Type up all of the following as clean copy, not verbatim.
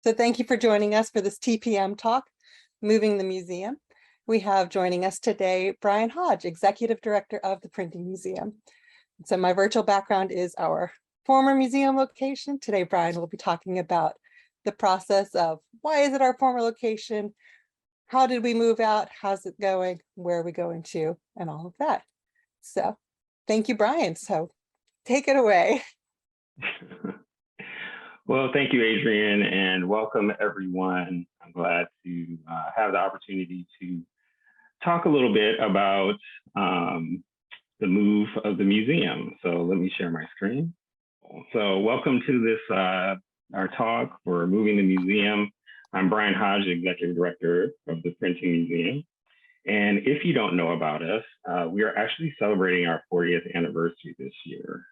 So thank you for joining us for this TPM talk, Moving the Museum. We have joining us today, Brian Hodge, Executive Director of the Printing Museum. So my virtual background is our former museum location. Today, Brian will be talking about the process of why is it our former location? How did we move out? How's it going? Where are we going to? And all of that. So thank you, Brian. So take it away. Well, thank you, Adrienne, and welcome everyone. I'm glad to have the opportunity to talk a little bit about the move of the museum. So let me share my screen. So welcome to this, our talk for Moving the Museum. I'm Brian Hodge, Executive Director of the Printing Museum. And if you don't know about us, we are actually celebrating our 40th anniversary this year.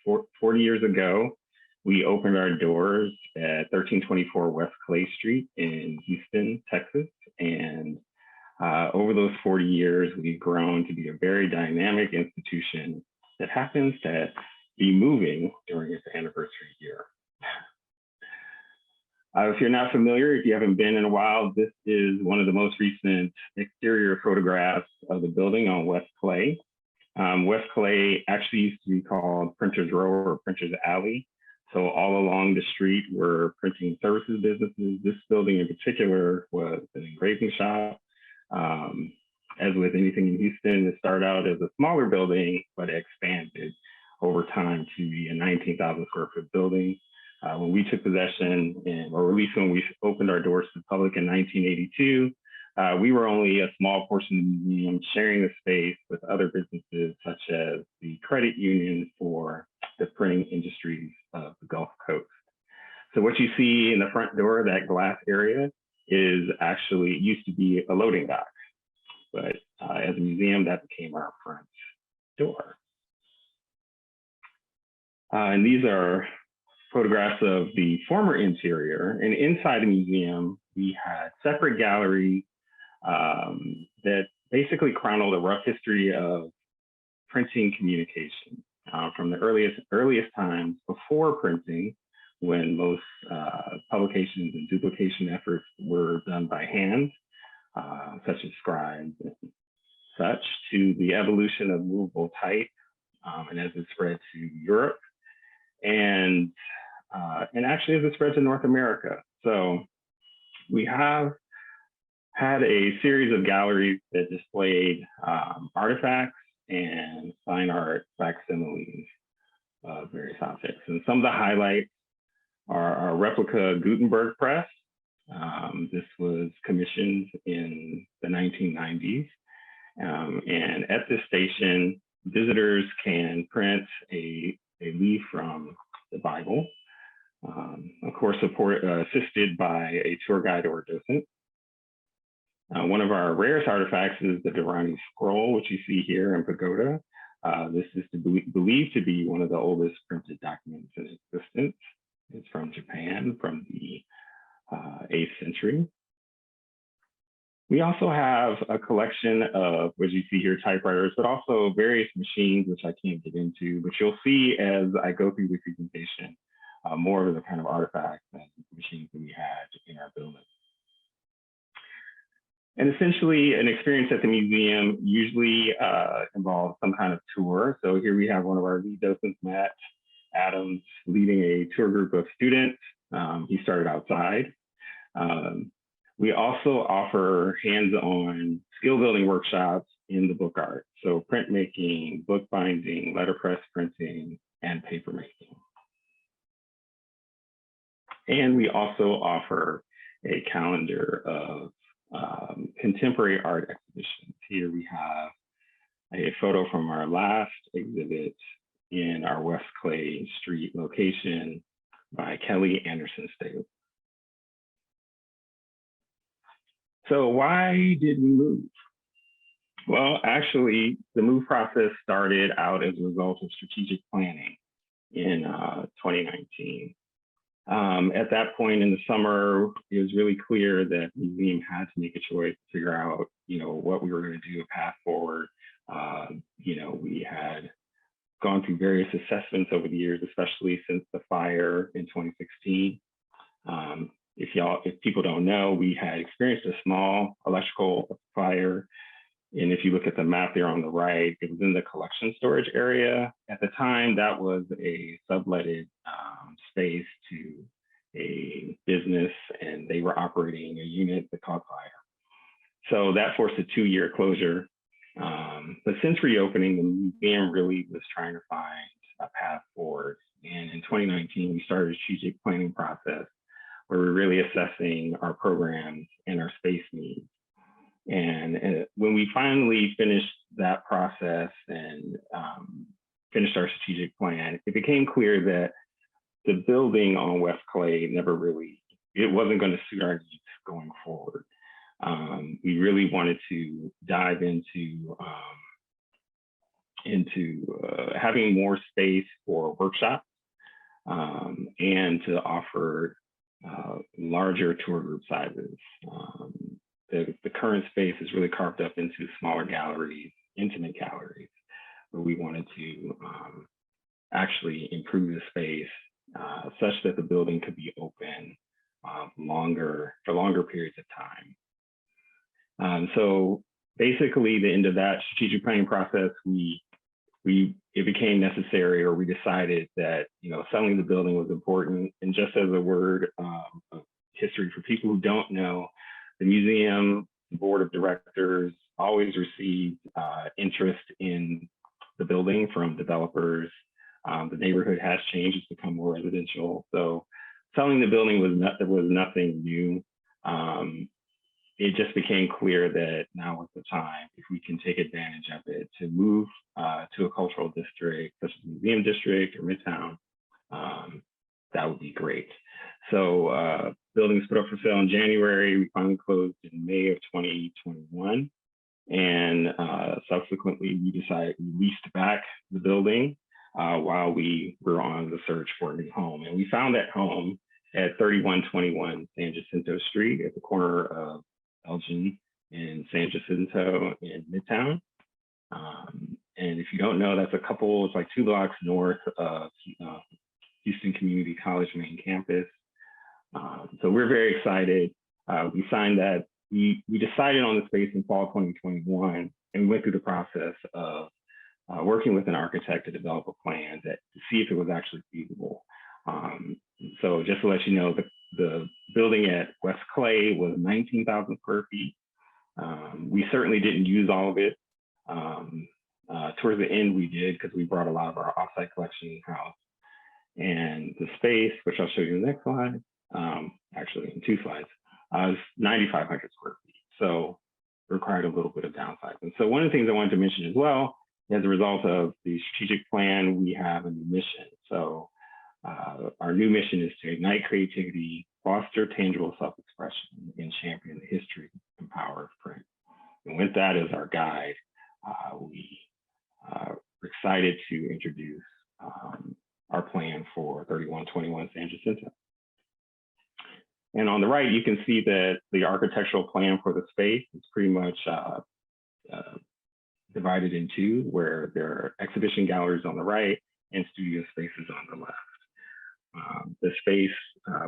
40 years ago, we opened our doors at 1324 West Clay Street in Houston, Texas. And over those 40 years, we've grown to be a very dynamic institution that happens to be moving during its anniversary year. If you're not familiar, if you haven't been in a while, this is one of the most recent exterior photographs of the building on West Clay. West Clay actually used to be called Printers Row or Printers Alley. So all along the street were printing services businesses. This building in particular was an engraving shop. As with anything in Houston, it started out as a smaller building, but expanded over time to be a 19,000 square foot building. When we took possession, or at least when we opened our doors to the public in 1982, we were only a small portion of the museum, sharing the space with other businesses such as the credit union for the printing industries of the Gulf Coast. So what you see in the front door, that glass area, is actually used to be a loading dock. But as a museum, that became our front door. And these are photographs of the former interior. And inside the museum, we had separate galleries that basically chronicled a rough history of printing communication from the earliest times before printing, when most publications and duplication efforts were done by hand, such as scribes and such, to the evolution of movable type, and as it spread to Europe, and actually as it spread to North America. So we have had a series of galleries that displayed artifacts and fine art facsimiles of various objects. And some of the highlights are our replica Gutenberg press. This was commissioned in the 1990s. And at this station, visitors can print a leaf from the Bible, of course, assisted by a tour guide or docent. One of our rarest artifacts is the Durrani scroll, which you see here in Pagoda. This is believed to be one of the oldest printed documents in existence. It's from Japan, from the 8th century. We also have a collection of, what you see here, typewriters, but also various machines, which I can't get into, but you'll see as I go through the presentation, more of the kind of artifacts and machines that we had in our building. And essentially, an experience at the museum usually involves some kind of tour. So here we have one of our lead docents, Matt Adams, leading a tour group of students. He started outside. We also offer hands-on skill building workshops in the book art. So printmaking, bookbinding, letterpress printing, and paper making. And we also offer a calendar of contemporary art exhibitions. Here we have a photo from our last exhibit in our West Clay Street location by Kelly Anderson Staley. So why did we move? Well, actually, the move process started out as a result of strategic planning in 2019. At that point in the summer, it was really clear that the museum had to make a choice to figure out, what we were going to do, a path forward. We had gone through various assessments over the years, especially since the fire in 2016. if people don't know, we had experienced a small electrical fire. And if you look at the map there on the right, it was in the collection storage area. At the time, that was a subletted space to a business, and they were operating a unit that caught fire. So that forced a 2-year closure. But since reopening, the museum really was trying to find a path forward. And in 2019, we started a strategic planning process where we're really assessing our programs and our space needs. And when we finally finished that process and finished our strategic plan, it became clear that the building on West Clay it wasn't going to suit our needs going forward. We really wanted to dive into having more space for workshops and to offer larger tour group sizes. The current space is really carved up into smaller galleries, intimate galleries, but we wanted to actually improve the space such that the building could be open for longer periods of time. So basically, the end of that strategic planning process, it became necessary, or we decided that selling the building was important. And just as a word of history for people who don't know, the museum board of directors always received interest in the building from developers. The neighborhood has changed; it's become more residential. So selling the building was nothing new. It just became clear that now was the time, if we can take advantage of it, to move to a cultural district such as Museum District or Midtown. That would be great. So building was put up for sale in January. We finally closed in May of 2021. And subsequently, we leased back the building while we were on the search for a new home. And we found that home at 3121 San Jacinto Street at the corner of Elgin and San Jacinto in Midtown. And if you don't know, it's like 2 blocks north of Houston Community College main campus. So we're very excited. We signed that. We decided on the space in fall 2021, and we went through the process of working with an architect to develop a plan to see if it was actually feasible. So just to let you know, the building at West Clay was 19,000 square feet. We certainly didn't use all of it. Towards the end, we did, because we brought a lot of our offsite collection in-house. And the space, which I'll show you in the next slide, actually in 2 slides, is 9,500 square feet. So required a little bit of downsizing. So one of the things I wanted to mention as well, as a result of the strategic plan, we have a new mission. So our new mission is to ignite creativity, foster tangible self-expression, and champion the history and power of print. And with that as our guide, we're excited to introduce our plan for 3121 San Jacinto. And on the right, you can see that the architectural plan for the space is pretty much divided in 2, where there are exhibition galleries on the right and studio spaces on the left. The space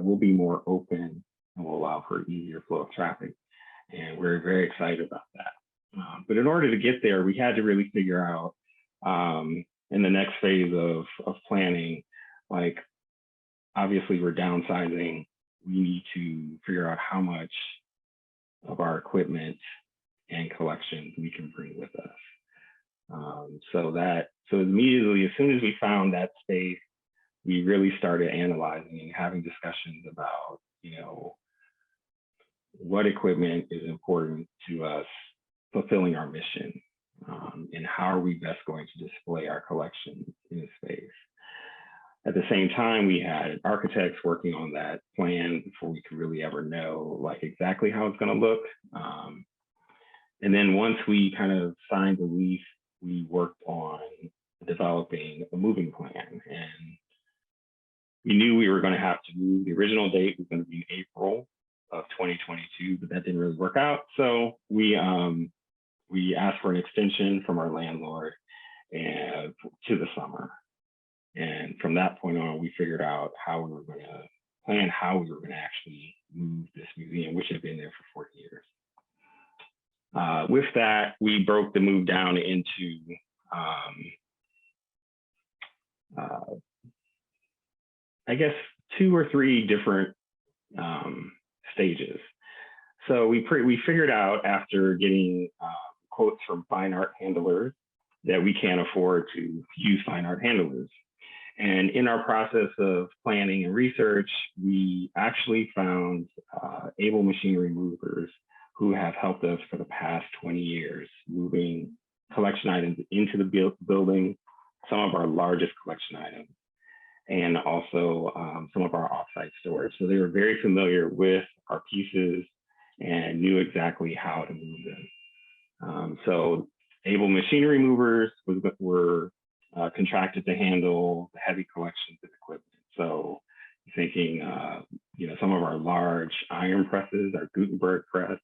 will be more open and will allow for easier flow of traffic. And we're very excited about that. But in order to get there, we had to really figure out in the next phase of planning, like, obviously we're downsizing. We need to figure out how much of our equipment and collections we can bring with us. So immediately, as soon as we found that space, we really started analyzing and having discussions about, what equipment is important to us fulfilling our mission, and how are we best going to display our collections in a space. At the same time, we had architects working on that plan before we could really ever know like exactly how it's going to look. And then once we kind of signed the lease, we worked on developing a moving plan. And we knew we were going to have to move. The original date was going to be April of 2022, but that didn't really work out. So we asked for an extension from our landlord and to the summer. And from that point on, we figured out how we were going to plan, how we were going to actually move this museum, which had been there for 40 years. With that, we broke the move down into I guess 2 or 3 different stages. So we figured out, after getting quotes from fine art handlers, that we can't afford to use fine art handlers. And in our process of planning and research, we actually found able machinery movers who have helped us for the past 20 years, moving collection items into the building, some of our largest collection items, and also some of our offsite storage. So they were very familiar with our pieces and knew exactly how to move them. So able machinery movers were contracted to handle the heavy collections of equipment. So thinking, some of our large iron presses, our Gutenberg press,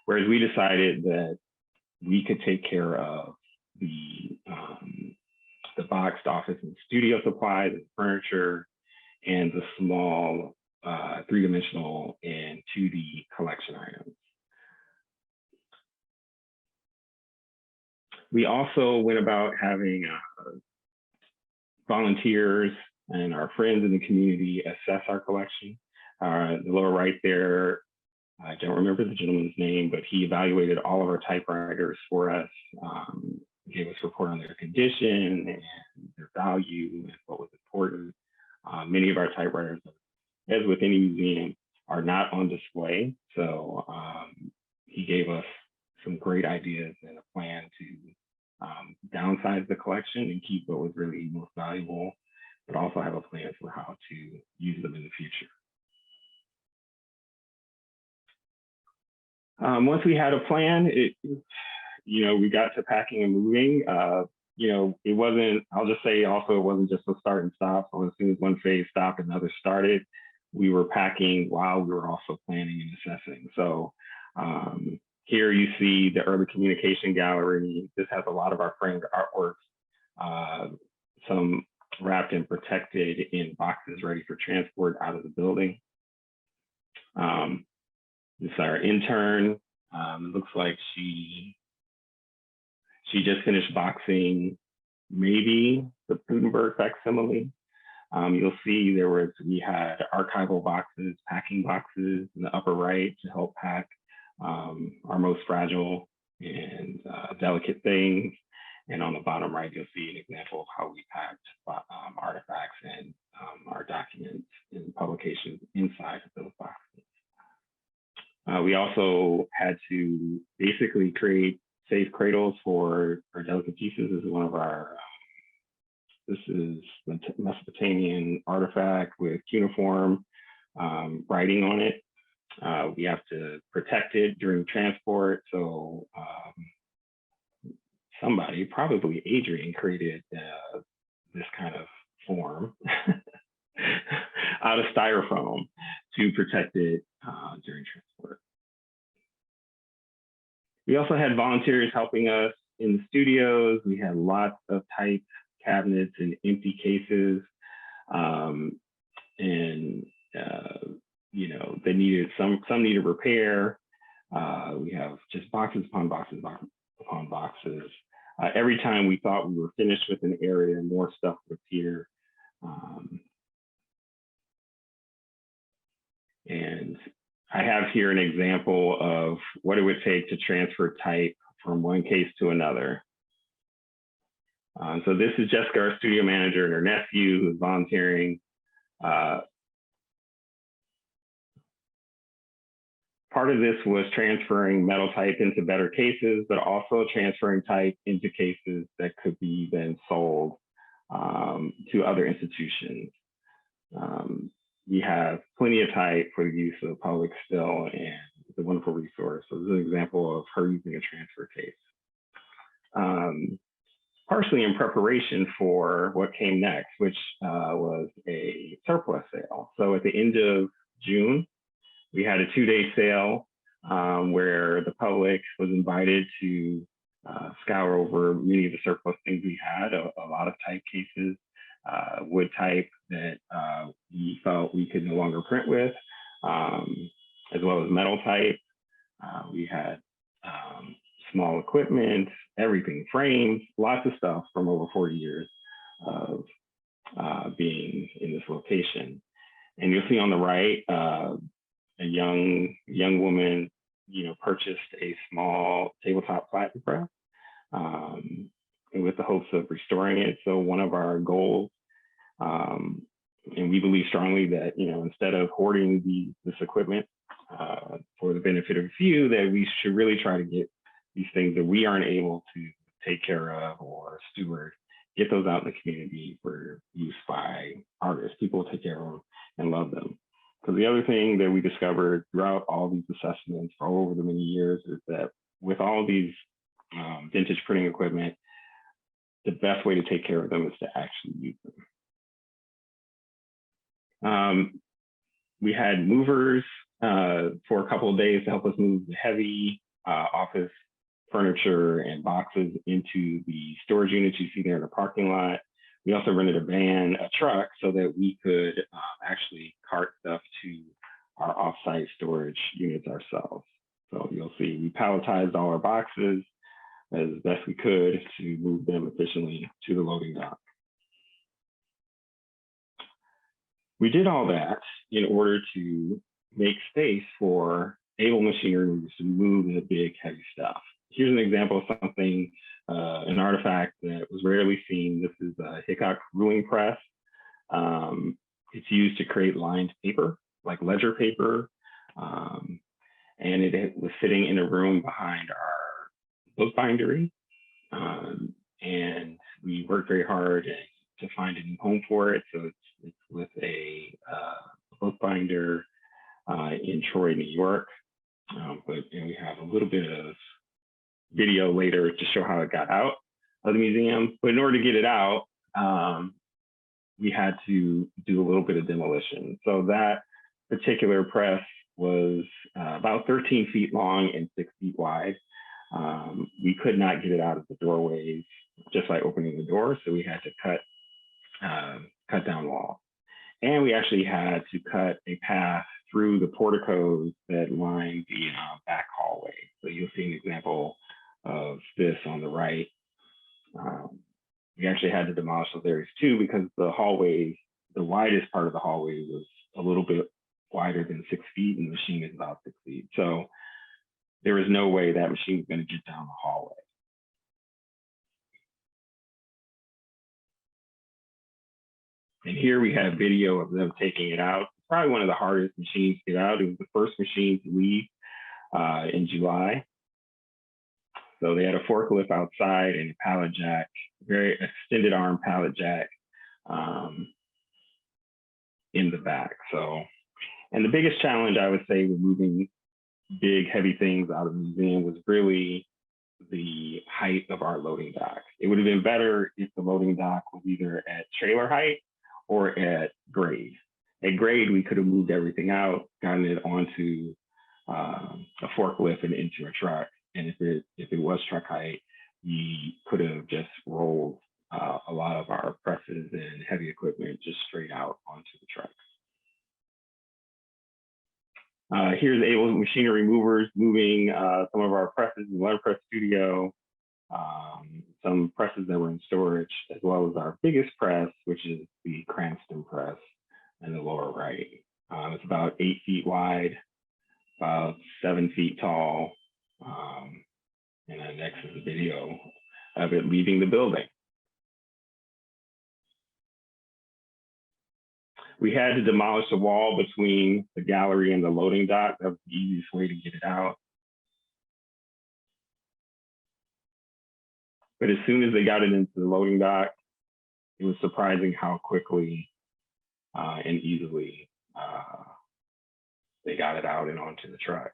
whereas we decided that we could take care of the boxed office and studio supplies and furniture, and the small 3-dimensional and 2D collection items. We also went about having volunteers and our friends in the community assess our collection. The lower right there, I don't remember the gentleman's name, but he evaluated all of our typewriters for us, gave us a report on their condition and their value and what was important. Many of our typewriters, as with any museum, are not on display. So he gave us some great ideas and a plan to downsize the collection and keep what was really most valuable, but also have a plan for how to use them in the future. Once we had a plan, we got to packing and moving. It wasn't, I'll just say also, it wasn't just a start and stop. So as soon as one phase stopped, another started. We were packing while we were also planning and assessing. So here you see the Urban Communication Gallery. This has a lot of our framed artworks, some wrapped and protected in boxes ready for transport out of the building. This is our intern. It looks like she just finished boxing maybe the Gutenberg facsimile. You'll see we had archival boxes, packing boxes in the upper right to help pack our most fragile and delicate things. And on the bottom right, you'll see an example of how we packed artifacts and our documents and publications inside of those boxes. We also had to basically create safe cradles for our delicate pieces. This is one of our, this is the Mesopotamian artifact with cuneiform writing on it. We have to protect it during transport. So somebody, probably Adrian, created this kind of form out of styrofoam to protect it during transport. We also had volunteers helping us in the studios. We had lots of type cabinets and empty cases. They needed, some needed repair. We have just boxes upon boxes upon boxes. Every time we thought we were finished with an area, more stuff was here. And I have here an example of what it would take to transfer type from one case to another. So this is Jessica, our studio manager, and her nephew, who's volunteering. Part of this was transferring metal type into better cases, but also transferring type into cases that could be then sold to other institutions. We have plenty of type for the use of the public still, and it's a wonderful resource. So this is an example of her using a transfer case. Partially in preparation for what came next, which was a surplus sale. So at the end of June, we had a 2-day sale where the public was invited to scour over many of the surplus things we had, a lot of type cases, wood type that we felt we could no longer print with, as well as metal type. We had small equipment, everything, frames, lots of stuff from over 40 years of being in this location. And you'll see on the right, a young woman, purchased a small tabletop platen press with the hopes of restoring it. So one of our goals, and we believe strongly that, instead of hoarding this equipment for the benefit of a few, that we should really try to get these things that we aren't able to take care of or steward, get those out in the community for use by artists. People will take care of them and love them. Because the other thing that we discovered throughout all these assessments for over the many years is that with all these vintage printing equipment, the best way to take care of them is to actually use them. We had movers for a couple of days to help us move the heavy office furniture and boxes into the storage units you see there in the parking lot. We also rented a truck, so that we could actually cart stuff to our offsite storage units ourselves. So you'll see we palletized all our boxes as best we could to move them efficiently to the loading dock. We did all that in order to make space for able machinery movers to move the big, heavy stuff. Here's an example of something, an artifact that was rarely seen. This is a Hickok ruling press. It's used to create lined paper, like ledger paper. And it was sitting in a room behind our bookbindery. And we worked very hard to find a new home for it. So it's with a bookbinder in Troy, New York. But we have a little bit of video later to show how it got out of the museum. But in order to get it out, we had to do a little bit of demolition. So that particular press was about 13 feet long and 6 feet wide. We could not get it out of the doorways just by opening the door, so we had to cut down walls. And we actually had to cut a path through the porticos that line the back hallway. So you'll see an example of this on the right. We actually had to demolish those areas too, because the hallway, the widest part of the hallway was a little bit wider than 6 feet, and the machine is about 6 feet. So there was no way that machine was going to get down the hallway. And here we have video of them taking it out. It's probably one of the hardest machines to get out. It was the first machine to leave in July. So they had a forklift outside and a pallet jack, very extended arm pallet jack in the back. So, and the biggest challenge I would say with moving big, heavy things out of the museum was really the height of our loading dock. It would have been better if the loading dock was either at trailer height or at grade. At grade, we could have moved everything out, gotten it onto a forklift and into a truck. And if it was truck height, we could have just rolled a lot of our presses and heavy equipment just straight out onto the truck. Here's able machinery movers moving some of our presses in the letterpress studio, some presses that were in storage, as well as our biggest press, which is the Cranston press in the lower right. It's about 8 feet wide, about 7 feet tall. And then next is a video of it leaving the building. We had to demolish the wall between the gallery and the loading dock. That was the easiest way to get it out. But as soon as they got it into the loading dock, it was surprising how quickly and easily they got it out and onto the truck.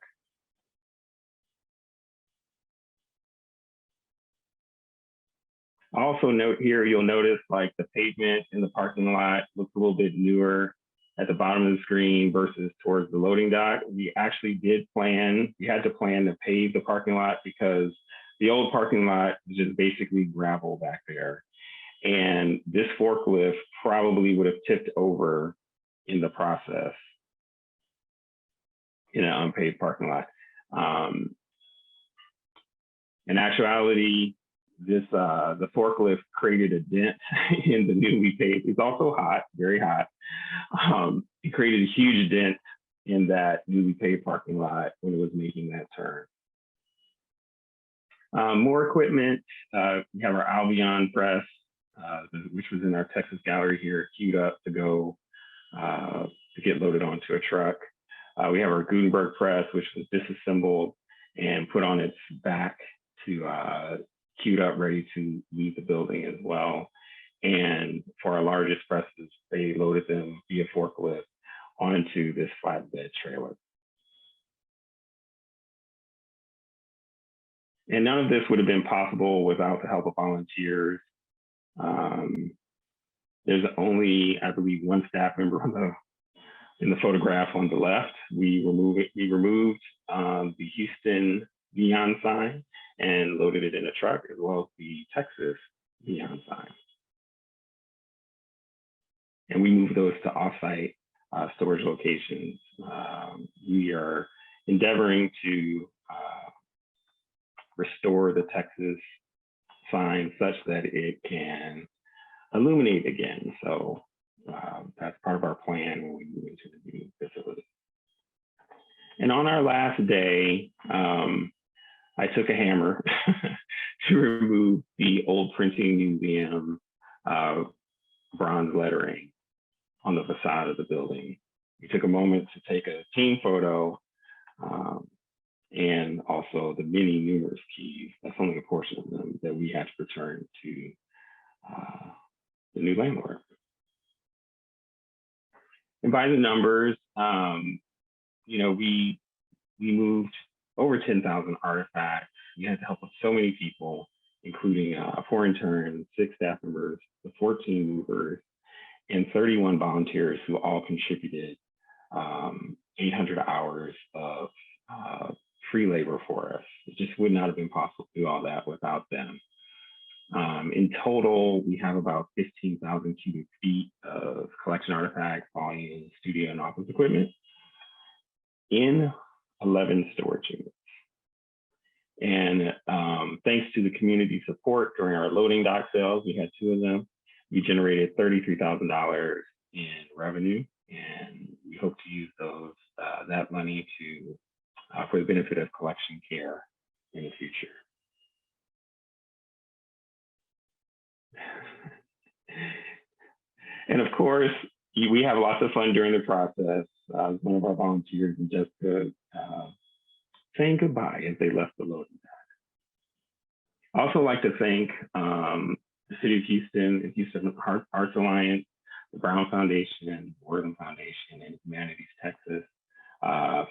Also note here, you'll notice like the pavement in the parking lot looks a little bit newer at the bottom of the screen versus towards the loading dock. We actually did plan, we had to plan to pave the parking lot because the old parking lot was just basically gravel back there. And this forklift probably would have tipped over in the process. in an unpaved parking lot. In actuality, the forklift created a dent in the newly paved. It's also hot, very hot. It created a huge dent in that newly paved parking lot when it was making that turn. More equipment. We have our Albion press, which was in our Texas gallery here, queued up to go to get loaded onto a truck. We have our Gutenberg press, which was disassembled and put on its back to queued up, ready to leave the building as well. And for our largest presses, they loaded them via forklift onto this flatbed trailer. And none of this would have been possible without the help of volunteers. There's only, I believe, one staff member in the photograph on the left. We removed the Houston neon sign and loaded it in a truck, as well as the Texas neon sign. And we moved those to offsite storage locations. We are endeavoring to restore the Texas sign such that it can illuminate again. So that's part of our plan when we move into the new facility. And on our last day, I took a hammer to remove the old printing museum bronze lettering on the facade of the building. We took a moment to take a team photo and also the many numerous keys. That's only a portion of them that we had to return to the new landlord. And by the numbers, you know, we moved over 10,000 artifacts. We had the help of so many people, including 4 interns, 6 staff members, the 14 movers, and 31 volunteers who all contributed 800 hours of free labor for us. It just would not have been possible to do all that without them. In total, we have about 15,000 cubic feet of collection artifacts, volumes, studio and office equipment in 11 storage units. And thanks to the community support during our loading dock sales, we had 2 of them. We generated $33,000 in revenue, and we hope to use that money for the benefit of collection care in the future. And of course, we have lots of fun during the process. One of our volunteers and Jessica saying goodbye as they left the loading dock. I also like to thank the City of Houston and Houston Arts Alliance, the Brown Foundation, Wortham Foundation, and Humanities Texas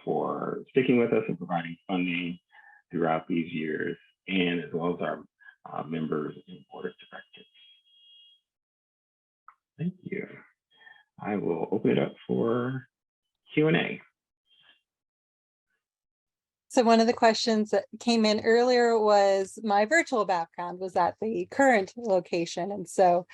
for sticking with us and providing funding throughout these years, and as well as our members and board of directors. Thank you. I will open it up for Q&A. So one of the questions that came in earlier was my virtual background was at the current location. And so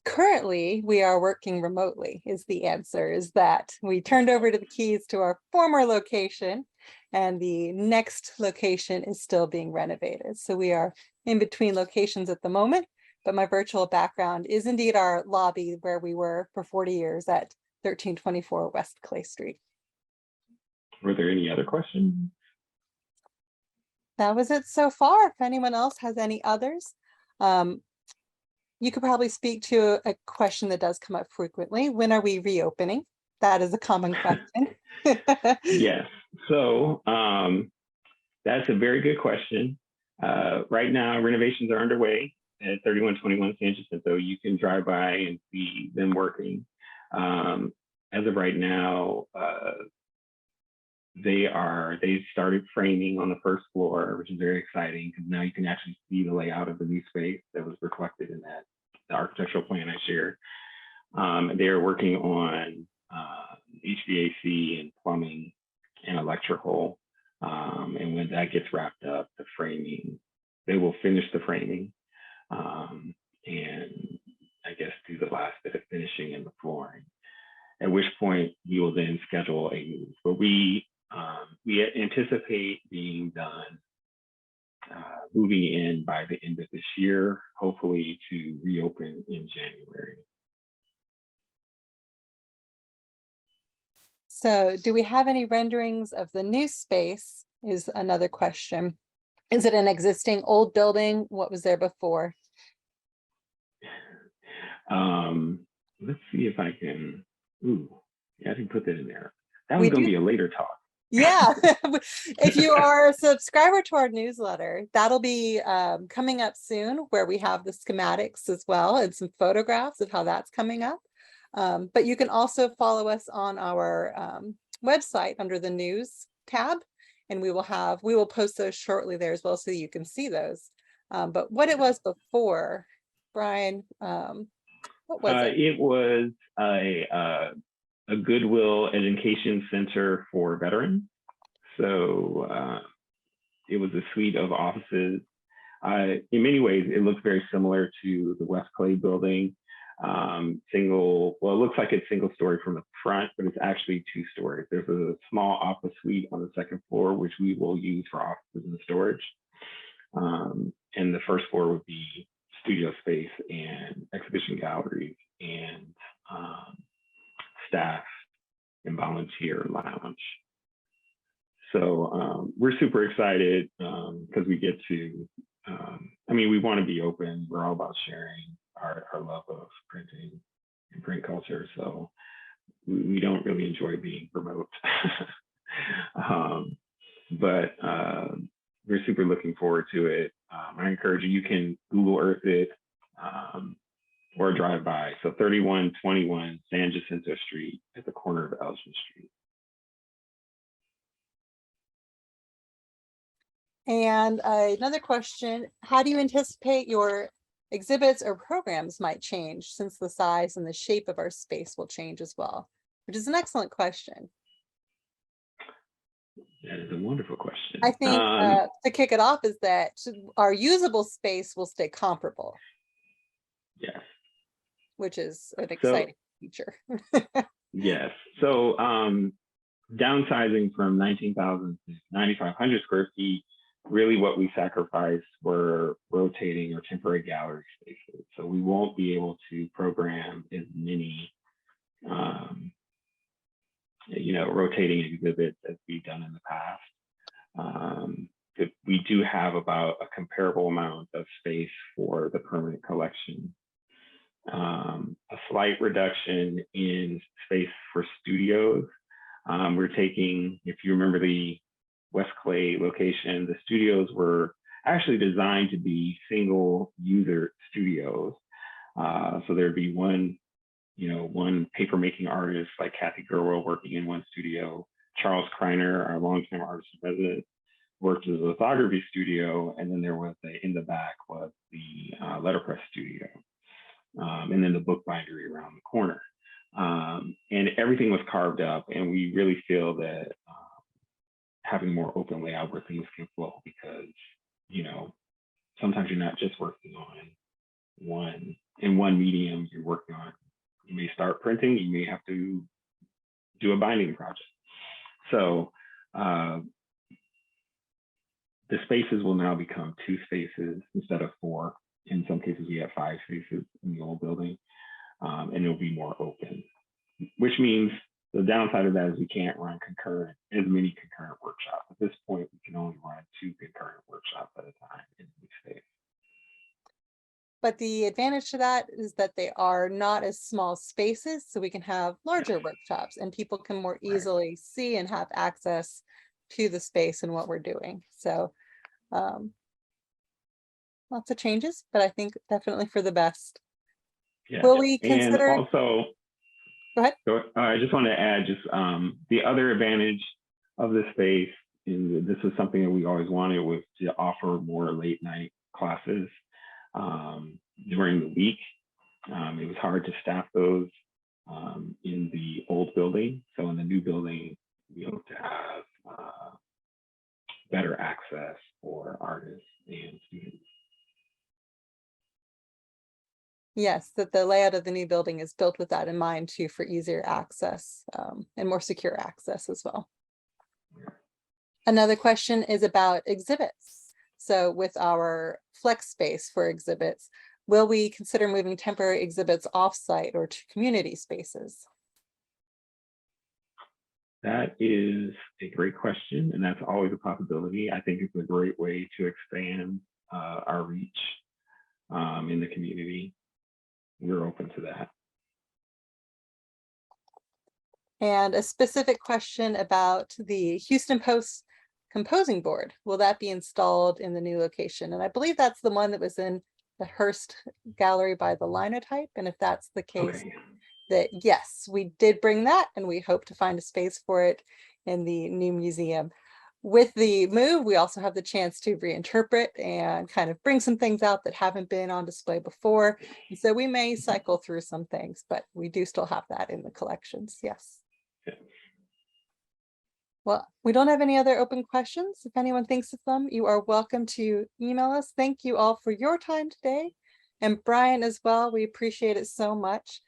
currently we are working remotely is the answer, is that we turned over to the keys to our former location and the next location is still being renovated. So we are in between locations at the moment, but my virtual background is indeed our lobby where we were for 40 years at 1324 West Clay Street. Were there any other questions? That was it so far. If anyone else has any others, you could probably speak to a question that does come up frequently. When are we reopening? That is a common question. Yes, so that's a very good question. Right now, renovations are underway at 3121 San Jacinto. You can drive by and see them working. As of right now, they started framing on the first floor, which is very exciting because now you can actually see the layout of the new space that was reflected in the architectural plan I shared. They are working on HVAC and plumbing and electrical. And when that gets wrapped up, the framing, they will finish the framing and I guess do the last bit of finishing and the flooring. At which point we will then schedule a move. But we We anticipate being done, moving in by the end of this year, hopefully to reopen in January. So do we have any renderings of the new space is another question. Is it an existing old building? What was there before? Let's see if I can, yeah, I didn't put that in there. That was going to be a later talk. Yeah, if you are a subscriber to our newsletter, that'll be coming up soon, where we have the schematics as well and some photographs of how that's coming up. But you can also follow us on our website under the news tab, and we will post those shortly there as well, so you can see those. But what it was before, Brian, what was it? It was a Goodwill Education Center for veterans. So it was a suite of offices. In many ways, it looks very similar to the West Clay building. Well, it looks like it's single story from the front, but it's actually 2 stories. There's a small office suite on the 2nd floor, which we will use for offices and storage. And the 1st floor would be studio space and exhibition galleries and staff and volunteer lounge. So we're super excited because we get to, we want to be open. We're all about sharing our love of printing and print culture. So we don't really enjoy being remote. But we're super looking forward to it. I encourage you can Google Earth it or drive by. So 3121 San Jacinto Street at the corner of Elgin Street. And another question, how do you anticipate your exhibits or programs might change, since the size and the shape of our space will change as well? Which is an excellent question. That is a wonderful question. I think to kick it off is that our usable space will stay comparable. Yes. Which is an exciting feature. Yes. So downsizing from 19,000 to 9,500 square feet, really what we sacrificed were rotating or temporary gallery spaces. So we won't be able to program as many rotating exhibits as we've done in the past. We do have about a comparable amount of space for the permanent collection. A slight reduction in space for studios. We're taking, if you remember the West Clay location, the studios were actually designed to be single user studios. So there'd be one paper making artist like Kathy Gerwell working in one studio. Charles Kreiner, our longtime artist in residence, worked as a lithography studio. And then there was in the back was the letterpress studio. And then the book bindery around the corner. And everything was carved up. And we really feel that having more open layout where things can flow, because, sometimes you're not just working on one medium, you're working on, you may start printing, you may have to do a binding project. So the spaces will now become 2 spaces instead of 4. In some cases, we have 5 spaces in the old building, and it'll be more open, which means the downside of that is we can't run as many concurrent workshops. At this point, we can only run 2 concurrent workshops at a time in each space. But the advantage to that is that they are not as small spaces, so we can have larger workshops and people can more easily see and have access to the space and what we're doing. So lots of changes, but I think definitely for the best. Yeah. Will we consider? And also, go ahead. I just want to add the other advantage of this space, and this was something that we always wanted, was to offer more late night classes during the week. It was hard to staff those in the old building. So in the new building, we hope to have better access for artists and students. Yes, that the layout of the new building is built with that in mind too, for easier access and more secure access as well. Yeah. Another question is about exhibits. So with our flex space for exhibits, will we consider moving temporary exhibits off-site or to community spaces? That is a great question, and that's always a possibility. I think it's a great way to expand our reach in the community. We're open to that. And a specific question about the Houston Post composing board. Will that be installed in the new location? And I believe that's the one that was in the Hearst Gallery by the Linotype. And if that's the case, Okay. that yes, we did bring that, and we hope to find a space for it in the new museum. With the move, we also have the chance to reinterpret and kind of bring some things out that haven't been on display before. And so we may cycle through some things, but we do still have that in the collections. Yes. Yeah. Well, we don't have any other open questions. If anyone thinks of them, you are welcome to email us. Thank you all for your time today. And Brian as well, we appreciate it so much.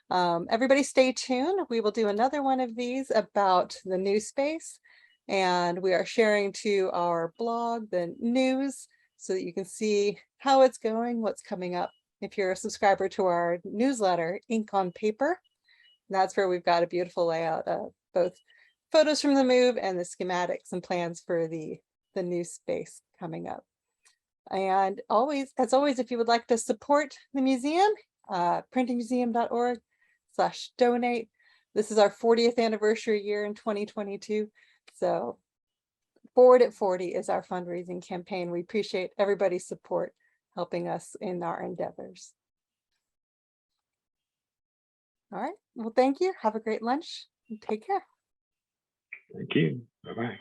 Everybody stay tuned. We will do another one of these about the new space. And we are sharing to our blog the news so that you can see how it's going, what's coming up. If you're a subscriber to our newsletter, Ink on Paper, that's where we've got a beautiful layout of both photos from the move and the schematics and plans for the new space coming up. And as always, if you would like to support the museum, printingmuseum.org/donate. This is our 40th anniversary year in 2022. So Forward at 40 is our fundraising campaign. We appreciate everybody's support helping us in our endeavors. All right. Well, thank you. Have a great lunch and take care. Thank you. Bye-bye.